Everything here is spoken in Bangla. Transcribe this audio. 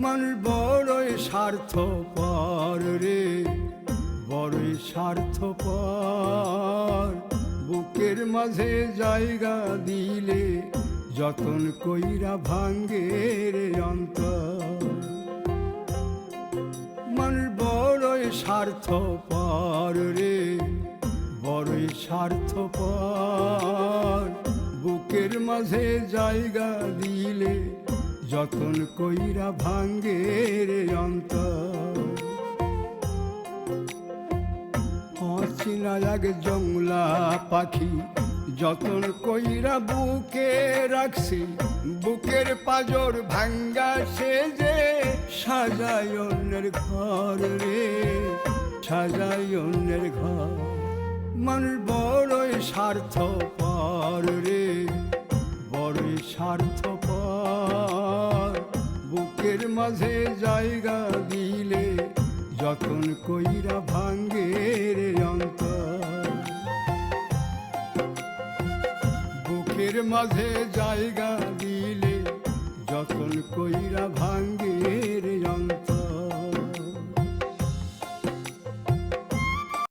মানুষ বড়ই স্বার্থপর রে, বড়ই স্বার্থপর। বুকের মাঝে জায়গা দিলে যতন কইরা ভাঙ্গে রে অন্তর। মানুষ বড়ই স্বার্থপর রে, বড়ই স্বার্থপর। বুকের মাঝে জায়গা দিলে যতন কইরা ভাঙ্গে রে অন্তর। অচিনা এক জংলা পাখি যতন কইরা বুকে রাখছি, বুকের পাজর ভাঙ্গা সে যে সাজায় অন্যের ঘর রে, সাজায় অন্যের ঘর। মানুষ বড়ই স্বার্থপর রে, বড়ই স্বার্থপর। বুকের মাঝে জায়গা দিলে যতন কইরা ভাঙ্গে রে অন্তর। বুকের মাঝে জায়গা দিলে যতন কইরা ভাঙ্গে